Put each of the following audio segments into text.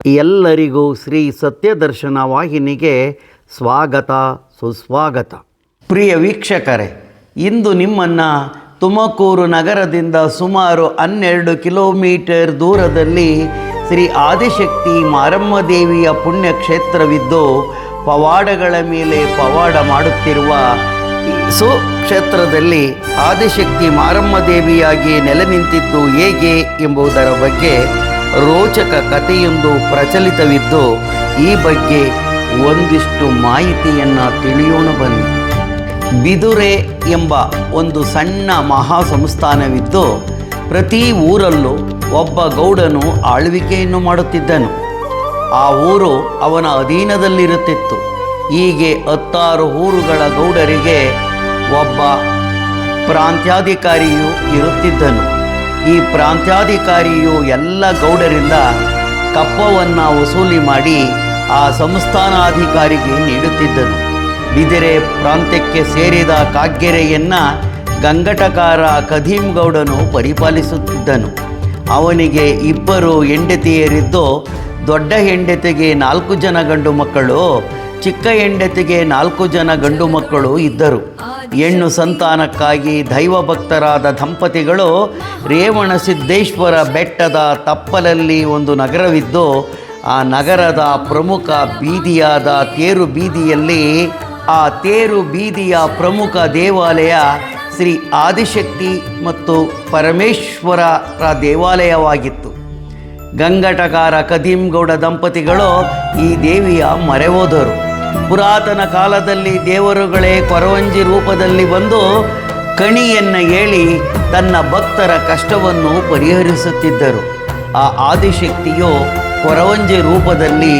ಎಲ್ಲರಿಗೂ ಶ್ರೀ ಸತ್ಯದರ್ಶನ ವಾಹಿನಿಗೆ ಸ್ವಾಗತ ಸುಸ್ವಾಗತ. ಪ್ರಿಯ ವೀಕ್ಷಕರೇ, ಇಂದು ನಿಮ್ಮನ್ನು ತುಮಕೂರು ನಗರದಿಂದ ಸುಮಾರು 12 ಕಿಲೋಮೀಟರ್ ದೂರದಲ್ಲಿ ಶ್ರೀ ಆದಿಶಕ್ತಿ ಮಾರಮ್ಮ ದೇವಿಯ ಪುಣ್ಯಕ್ಷೇತ್ರವಿದ್ದು ಪವಾಡಗಳ ಮೇಲೆ ಪವಾಡ ಮಾಡುತ್ತಿರುವ ಸುಕ್ಷೇತ್ರದಲ್ಲಿ ಆದಿಶಕ್ತಿ ಮಾರಮ್ಮ ದೇವಿಯಾಗಿ ನೆಲೆ ನಿಂತಿದ್ದು ಹೇಗೆ ಎಂಬುದರ ಬಗ್ಗೆ ರೋಚಕ ಕಥೆಯೊಂದು ಪ್ರಚಲಿತವಿದ್ದು ಈ ಬಗ್ಗೆ ಒಂದಿಷ್ಟು ಮಾಹಿತಿಯನ್ನು ತಿಳಿಯೋಣ ಬನ್ನಿ. ಬಿದುರೆ ಎಂಬ ಒಂದು ಸಣ್ಣ ಮಹಾ ಸಂಸ್ಥಾನವಿದ್ದು ಪ್ರತಿ ಊರಲ್ಲೂ ಒಬ್ಬ ಗೌಡನು ಆಳ್ವಿಕೆಯನ್ನು ಮಾಡುತ್ತಿದ್ದನು. ಆ ಊರು ಅವನ ಅಧೀನದಲ್ಲಿರುತ್ತಿತ್ತು. ಹೀಗೆ 10 ಊರುಗಳ ಗೌಡರಿಗೆ ಒಬ್ಬ ಪ್ರಾಂತ್ಯಾಧಿಕಾರಿಯು ಇರುತ್ತಿದ್ದನು. ಈ ಪ್ರಾಂತ್ಯಾಧಿಕಾರಿಯು ಎಲ್ಲ ಗೌಡರಿಂದ ಕಪ್ಪವನ್ನು ವಸೂಲಿ ಮಾಡಿ ಆ ಸಂಸ್ಥಾನಾಧಿಕಾರಿಗೆ ನೀಡುತ್ತಿದ್ದನು. ಬಿದಿರೆ ಪ್ರಾಂತ್ಯಕ್ಕೆ ಸೇರಿದ ಕಾಗ್ಗೆರೆಯನ್ನು ಗಂಗಟಕಾರ ಕದೀಂ ಗೌಡನು ಪರಿಪಾಲಿಸುತ್ತಿದ್ದನು. ಅವನಿಗೆ 2 ಹೆಂಡತಿಯರಿದ್ದು, ದೊಡ್ಡ ಹೆಂಡತಿಗೆ 4 ಜನ ಗಂಡು ಮಕ್ಕಳು, ಚಿಕ್ಕ ಹೆಂಡತಿಗೆ 4 ಜನ ಗಂಡು ಮಕ್ಕಳು ಇದ್ದರು. ಹೆಣ್ಣು ಸಂತಾನಕ್ಕಾಗಿ ದೈವಭಕ್ತರಾದ ದಂಪತಿಗಳು ರೇವಣಸಿದ್ದೇಶ್ವರ ಬೆಟ್ಟದ ತಪ್ಪಲಲ್ಲಿ ಒಂದು ನಗರವಿದ್ದು, ಆ ನಗರದ ಪ್ರಮುಖ ಬೀದಿಯಾದ ತೇರು ಬೀದಿಯಲ್ಲಿ ಆ ತೇರು ಬೀದಿಯ ಪ್ರಮುಖ ದೇವಾಲಯ ಶ್ರೀ ಆದಿಶಕ್ತಿ ಮತ್ತು ಪರಮೇಶ್ವರರ ದೇವಾಲಯವಾಗಿತ್ತು. ಗಂಗಟಕಾರ ಕದೀಂ ಗೌಡ ದಂಪತಿಗಳು ಈ ದೇವಿಯ ಮೊರೆ ಹೋದರು. ಪುರಾತನ ಕಾಲದಲ್ಲಿ ದೇವರುಗಳೇ ಕೊರವಂಜಿ ರೂಪದಲ್ಲಿ ಬಂದು ಕಣಿಯನ್ನು ಹೇಳಿ ತನ್ನ ಭಕ್ತರ ಕಷ್ಟವನ್ನು ಪರಿಹರಿಸುತ್ತಿದ್ದರು. ಆ ಆದಿಶಕ್ತಿಯು ಕೊರವಂಜಿ ರೂಪದಲ್ಲಿ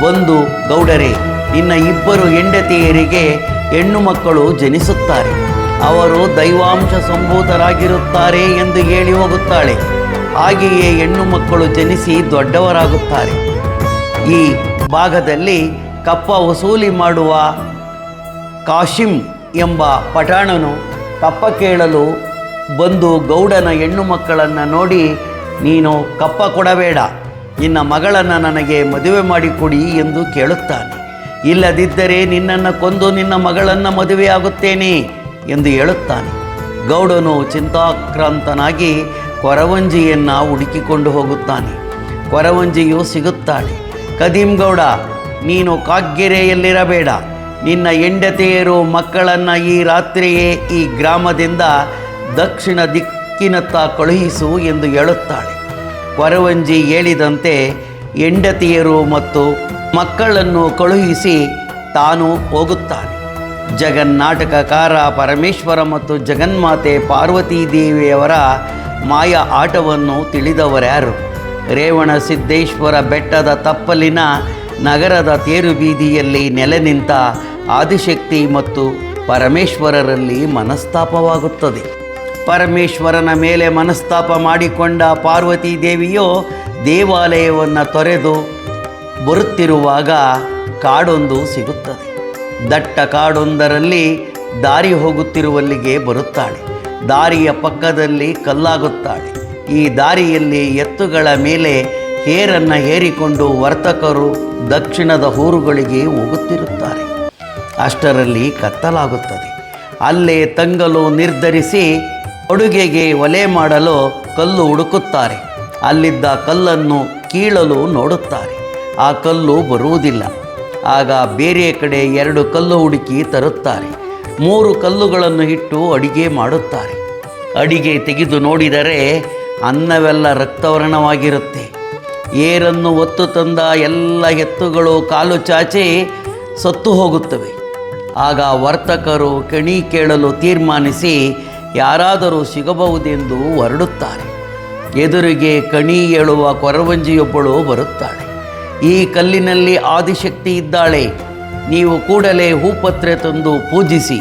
ಬಂದು, ಗೌಡರೇ, ನಿನ್ನ 2 ಹೆಂಡತಿಯರಿಗೆ ಹೆಣ್ಣು ಮಕ್ಕಳು ಜನಿಸುತ್ತಾರೆ, ಅವರು ದೈವಾಂಶ ಸಂಭೂತರಾಗಿರುತ್ತಾರೆ ಎಂದು ಹೇಳಿ ಹೋಗುತ್ತಾಳೆ. ಹಾಗೆಯೇ ಹೆಣ್ಣು ಮಕ್ಕಳು ಜನಿಸಿ ದೊಡ್ಡವರಾಗುತ್ತಾರೆ. ಈ ಭಾಗದಲ್ಲಿ ಕಪ್ಪ ವಸೂಲಿ ಮಾಡುವ ಕಾಶಿಂ ಎಂಬ ಪಠಾಣನು ಕಪ್ಪ ಕೇಳಲು ಬಂದು ಗೌಡನ ಹೆಣ್ಣು ಮಕ್ಕಳನ್ನು ನೋಡಿ, ನೀನು ಕಪ್ಪ ಕೊಡಬೇಡ, ನಿನ್ನ ಮಗಳನ್ನು ನನಗೆ ಮದುವೆ ಮಾಡಿಕೊಡಿ ಎಂದು ಕೇಳುತ್ತಾನೆ. ಇಲ್ಲದಿದ್ದರೆ ನಿನ್ನನ್ನು ಕೊಂದು ನಿನ್ನ ಮಗಳನ್ನು ಮದುವೆಯಾಗುತ್ತೇನೆ ಎಂದು ಹೇಳುತ್ತಾನೆ. ಗೌಡನು ಚಿಂತಾಕ್ರಾಂತನಾಗಿ ಕೊರವಂಜಿಯನ್ನು ಹುಡುಕಿಕೊಂಡು ಹೋಗುತ್ತಾನೆ. ಕೊರವಂಜಿಯು ಸಿಗುತ್ತಾಳೆ. ಕದೀಂ ಗೌಡ, ನೀನು ಕಾಗ್ಗೆರೆಯಲ್ಲಿರಬೇಡ, ನಿನ್ನ ಹೆಂಡತಿಯರು ಮಕ್ಕಳನ್ನು ಈ ರಾತ್ರಿಯೇ ಈ ಗ್ರಾಮದಿಂದ ದಕ್ಷಿಣ ದಿಕ್ಕಿನತ್ತ ಕಳುಹಿಸು ಎಂದು ಹೇಳುತ್ತಾಳೆ. ಕೊರವಂಜಿ ಹೇಳಿದಂತೆ ಹೆಂಡತಿಯರು ಮತ್ತು ಮಕ್ಕಳನ್ನು ಕಳುಹಿಸಿ ತಾನು ಹೋಗುತ್ತಾನೆ. ಜಗನ್ನಾಟಕಕಾರ ಪರಮೇಶ್ವರ ಮತ್ತು ಜಗನ್ಮಾತೆ ಪಾರ್ವತೀ ದೇವಿಯವರ ಮಾಯ ಆಟವನ್ನು ತಿಳಿದವರ್ಯಾರು? ರೇವಣಸಿದ್ದೇಶ್ವರ ಬೆಟ್ಟದ ತಪ್ಪಲಿನ ನಗರದ ತೇರು ಬೀದಿಯಲ್ಲಿ ನೆಲೆ ನಿಂತ ಆದಿಶಕ್ತಿ ಮತ್ತು ಪರಮೇಶ್ವರರಲ್ಲಿ ಮನಸ್ತಾಪವಾಗುತ್ತದೆ. ಪರಮೇಶ್ವರನ ಮೇಲೆ ಮನಸ್ತಾಪ ಮಾಡಿಕೊಂಡ ಪಾರ್ವತೀ ದೇವಿಯು ದೇವಾಲಯವನ್ನು ತೊರೆದು ಬರುತ್ತಿರುವಾಗ ಕಾಡೊಂದು ಸಿಗುತ್ತದೆ. ದಟ್ಟ ಕಾಡೊಂದರಲ್ಲಿ ದಾರಿ ಹೋಗುತ್ತಿರುವಲ್ಲಿಗೆ ಬರುತ್ತಾಳೆ. ದಾರಿಯ ಪಕ್ಕದಲ್ಲಿ ಕಲ್ಲಾಗುತ್ತಾಳೆ. ಈ ದಾರಿಯಲ್ಲಿ ಎತ್ತುಗಳ ಮೇಲೆ ಹೇರನ್ನು ಹೇರಿಕೊಂಡು ವರ್ತಕರು ದಕ್ಷಿಣದ ಊರುಗಳಿಗೆ ಹೋಗುತ್ತಿರುತ್ತಾರೆ. ಅಷ್ಟರಲ್ಲಿ ಕತ್ತಲಾಗುತ್ತದೆ. ಅಲ್ಲೇ ತಂಗಲು ನಿರ್ಧರಿಸಿ ಅಡುಗೆಗೆ ಒಲೆ ಮಾಡಲು ಕಲ್ಲು ಹುಡುಕುತ್ತಾರೆ. ಅಲ್ಲಿದ್ದ ಕಲ್ಲನ್ನು ಕೀಳಲು ನೋಡುತ್ತಾರೆ. ಆ ಕಲ್ಲು ಬರುವುದಿಲ್ಲ. ಆಗ ಬೇರೆ ಕಡೆ 2 ಕಲ್ಲು ಹುಡುಕಿ ತರುತ್ತಾರೆ. 3 ಕಲ್ಲುಗಳನ್ನು ಇಟ್ಟು ಅಡಿಗೆ ಮಾಡುತ್ತಾರೆ. ಅಡಿಗೆ ತೆಗೆದು ನೋಡಿದರೆ ಅನ್ನವೆಲ್ಲ ರಕ್ತವರ್ಣವಾಗಿರುತ್ತೆ. ಏರನ್ನು ಹೊತ್ತು ತಂದ ಎಲ್ಲ ಎತ್ತುಗಳು ಕಾಲು ಚಾಚಿ ಸತ್ತು ಹೋಗುತ್ತವೆ. ಆಗ ವರ್ತಕರು ಕಣಿ ಕೇಳಲು ತೀರ್ಮಾನಿಸಿ ಯಾರಾದರೂ ಸಿಗಬಹುದೆಂದು ಹೊರಡುತ್ತಾರೆ. ಎದುರಿಗೆ ಕಣಿ ಹೇಳುವ ಕೊರವಂಜಿಯೊಬ್ಬಳು ಬರುತ್ತಾಳೆ. ಈ ಕಲ್ಲಿನಲ್ಲಿ ಆದಿಶಕ್ತಿ ಇದ್ದಾಳೆ, ನೀವು ಕೂಡಲೇ ಹೂಪತ್ರೆ ತಂದು ಪೂಜಿಸಿ,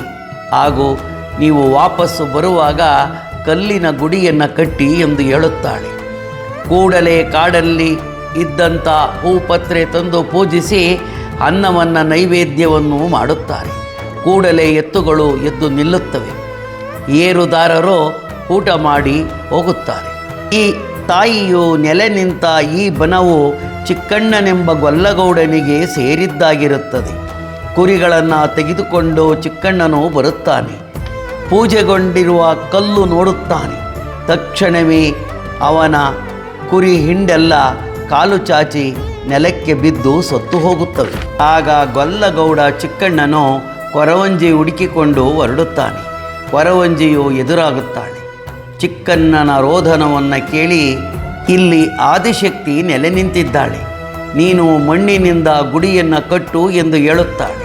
ಹಾಗೂ ನೀವು ವಾಪಸ್ಸು ಬರುವಾಗ ಕಲ್ಲಿನ ಗುಡಿಯನ್ನು ಕಟ್ಟಿ ಎಂದು ಹೇಳುತ್ತಾಳೆ. ಕೂಡಲೇ ಕಾಡಲ್ಲಿ ಇದ್ದಂಥ ಹೂಪತ್ರೆ ತಂದು ಪೂಜಿಸಿ ಅನ್ನವನ್ನು ನೈವೇದ್ಯವನ್ನು ಮಾಡುತ್ತಾರೆ. ಕೂಡಲೇ ಎತ್ತುಗಳು ಎದ್ದು ನಿಲ್ಲುತ್ತವೆ. ಏರುದಾರರು ಊಟ ಮಾಡಿ ಹೋಗುತ್ತಾರೆ. ಈ ತಾಯಿಯು ನೆಲೆ ನಿಂತ ಈ ಬನವು ಚಿಕ್ಕಣ್ಣನೆಂಬ ಗೊಲ್ಲಗೌಡನಿಗೆ ಸೇರಿದ್ದಾಗಿರುತ್ತದೆ. ಕುರಿಗಳನ್ನು ತೆಗೆದುಕೊಂಡು ಚಿಕ್ಕಣ್ಣನು ಬರುತ್ತಾನೆ. ಪೂಜೆಗೊಂಡಿರುವ ಕಲ್ಲು ನೋಡುತ್ತಾನೆ. ತಕ್ಷಣವೇ ಅವನ ಕುರಿ ಹಿಂಡೆಲ್ಲ ಕಾಲು ಚಾಚಿ ನೆಲಕ್ಕೆ ಬಿದ್ದು ಸತ್ತು ಹೋಗುತ್ತವೆ. ಆಗ ಗೊಲ್ಲಗೌಡ ಚಿಕ್ಕಣ್ಣನು ಕೊರವಂಜಿ ಹುಡುಕಿಕೊಂಡು ಹೊರಡುತ್ತಾನೆ. ಕೊರವಂಜಿಯು ಎದುರಾಗುತ್ತಾಳೆ. ಚಿಕ್ಕಣ್ಣನ ರೋಧನವನ್ನು ಕೇಳಿ, ಇಲ್ಲಿ ಆದಿಶಕ್ತಿ ನೆಲೆ ನಿಂತಿದ್ದಾಳೆ, ನೀನು ಮಣ್ಣಿನಿಂದ ಗುಡಿಯನ್ನು ಕಟ್ಟು ಎಂದು ಹೇಳುತ್ತಾಳೆ.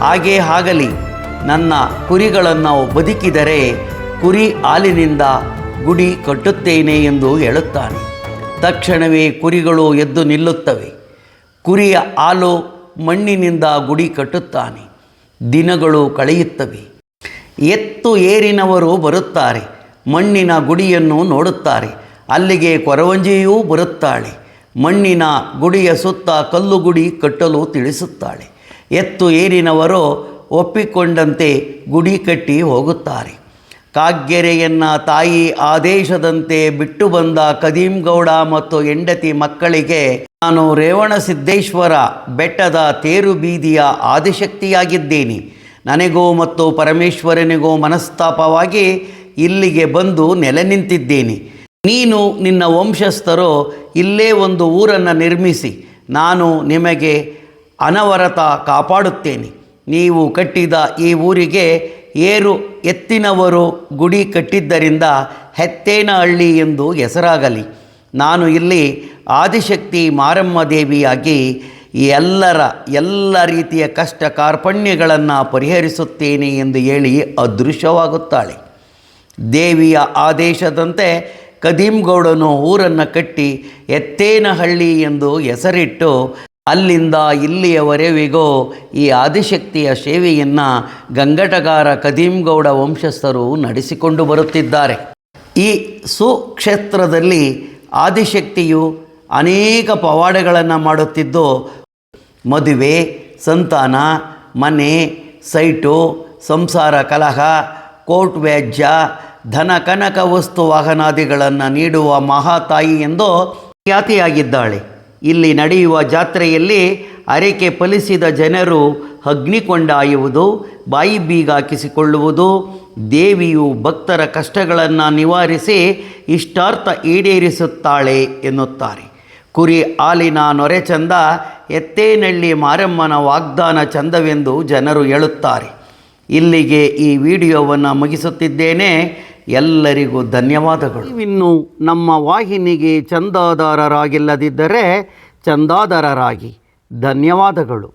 ಹಾಗೇ ಆಗಲಿ, ನನ್ನ ಕುರಿಗಳನ್ನು ಬದುಕಿದರೆ ಕುರಿ ಹಾಲಿನಿಂದ ಗುಡಿ ಕಟ್ಟುತ್ತೇನೆ ಎಂದು ಹೇಳುತ್ತಾನೆ. ತಕ್ಷಣವೇ ಕುರಿಗಳು ಎದ್ದು ನಿಲ್ಲುತ್ತವೆ. ಕುರಿಯ ಹಾಲು ಮಣ್ಣಿನಿಂದ ಗುಡಿ ಕಟ್ಟುತ್ತಾನೆ. ದಿನಗಳು ಕಳೆಯುತ್ತವೆ. ಎತ್ತು ಏರಿನವರು ಬರುತ್ತಾರೆ. ಮಣ್ಣಿನ ಗುಡಿಯನ್ನು ನೋಡುತ್ತಾರೆ. ಅಲ್ಲಿಗೆ ಕೊರವಂಜಿಯೂ ಬರುತ್ತಾಳೆ. ಮಣ್ಣಿನ ಗುಡಿಯ ಸುತ್ತ ಕಲ್ಲು ಗುಡಿ ಕಟ್ಟಲು ತಿಳಿಸುತ್ತಾಳೆ. ಎತ್ತು ಏರಿನವರು ಒಪ್ಪಿಕೊಂಡಂತೆ ಗುಡಿ ಕಟ್ಟಿ ಹೋಗುತ್ತಾರೆ. ಕಾಗ್ಗೆರೆಯನ್ನು ತಾಯಿ ಆದೇಶದಂತೆ ಬಿಟ್ಟು ಬಂದ ಕದೀಂ ಗೌಡ ಮತ್ತು ಹೆಂಡತಿ ಮಕ್ಕಳಿಗೆ ನಾನು ರೇವಣಸಿದ್ದೇಶ್ವರ ಬೆಟ್ಟದ ತೇರು ಬೀದಿಯ ಆದಿಶಕ್ತಿಯಾಗಿದ್ದೇನೆ. ನನಗೂ ಮತ್ತು ಪರಮೇಶ್ವರನಿಗೂ ಮನಸ್ತಾಪವಾಗಿ ಇಲ್ಲಿಗೆ ಬಂದು ನೆಲೆ ನಿಂತಿದ್ದೇನೆ. ನೀನು ನಿನ್ನ ವಂಶಸ್ಥರು ಇಲ್ಲೇ ಒಂದು ಊರನ್ನು ನಿರ್ಮಿಸಿ ನಾನು ನಿಮಗೆ ಅನವರತ ಕಾಪಾಡುತ್ತೇನೆ. ನೀವು ಕಟ್ಟಿದ ಈ ಊರಿಗೆ ಎತ್ತಿನವರು ಗುಡಿ ಕಟ್ಟಿದ್ದರಿಂದ ಹೆತ್ತೇನಹಳ್ಳಿ ಎಂದು ಹೆಸರಾಗಲಿ. ನಾನು ಇಲ್ಲಿ ಆದಿಶಕ್ತಿ ಮಾರಮ್ಮ ದೇವಿಯಾಗಿ ಎಲ್ಲ ರೀತಿಯ ಕಷ್ಟ ಕಾರ್ಪಣ್ಯಗಳನ್ನು ಪರಿಹರಿಸುತ್ತೇನೆ ಎಂದು ಹೇಳಿ ಅದೃಶ್ಯವಾಗುತ್ತಾಳೆ. ದೇವಿಯ ಆದೇಶದಂತೆ ಕದೀಂ ಗೌಡನು ಊರನ್ನು ಕಟ್ಟಿ ಎತ್ತೇನಹಳ್ಳಿ ಎಂದು ಹೆಸರಿಟ್ಟು ಅಲ್ಲಿಂದ ಇಲ್ಲಿಯವರೆವಿಗೂ ಈ ಆದಿಶಕ್ತಿಯ ಸೇವೆಯನ್ನು ಗಂಗಟಗಾರ ಕದೀಂ ಗೌಡ ವಂಶಸ್ಥರು ನಡೆಸಿಕೊಂಡು ಬರುತ್ತಿದ್ದಾರೆ. ಈ ಸುಕ್ಷೇತ್ರದಲ್ಲಿ ಆದಿಶಕ್ತಿಯು ಅನೇಕ ಪವಾಡಗಳನ್ನು ಮಾಡುತ್ತಿದ್ದು, ಮದುವೆ, ಸಂತಾನ, ಮನೆ, ಸೈಟು, ಸಂಸಾರ ಕಲಹ, ಕೋರ್ಟ್ ವ್ಯಾಜ್ಯ, ಧನ ಕನಕ ವಸ್ತು ವಾಹನಾದಿಗಳನ್ನು ನೀಡುವ ಮಹಾತಾಯಿ ಎಂದು ಖ್ಯಾತಿಯಾಗಿದ್ದಾಳೆ. ಇಲ್ಲಿ ನಡೆಯುವ ಜಾತ್ರೆಯಲ್ಲಿ ಹರಕೆ ಫಲಿಸಿದ ಜನರು ಅಗ್ನಿಕೊಂಡಾಯುವುದು, ಬಾಯಿ ಬೀಗ ಹಾಕಿಸಿಕೊಳ್ಳುವುದು, ದೇವಿಯು ಭಕ್ತರ ಕಷ್ಟಗಳನ್ನು ನಿವಾರಿಸಿ ಇಷ್ಟಾರ್ಥ ಈಡೇರಿಸುತ್ತಾಳೆ ಎನ್ನುತ್ತಾರೆ. ಕುರಿ ಹಾಲಿನ ನೊರೆ ಚಂದ, ಎತ್ತೇನಹಳ್ಳಿ ಮಾರಮ್ಮನ ವಾಗ್ದಾನ ಚಂದವೆಂದು ಜನರು ಹೇಳುತ್ತಾರೆ. ಇಲ್ಲಿಗೆ ಈ ವಿಡಿಯೋವನ್ನು ಮುಗಿಸುತ್ತಿದ್ದೇನೆ. ಎಲ್ಲರಿಗೂ ಧನ್ಯವಾದಗಳು. ಇನ್ನು ನಮ್ಮ ವಾಹಿನಿಗೆ ಚಂದಾದಾರರಾಗಿಲ್ಲದಿದ್ದರೆ ಚಂದಾದಾರರಾಗಿ. ಧನ್ಯವಾದಗಳು.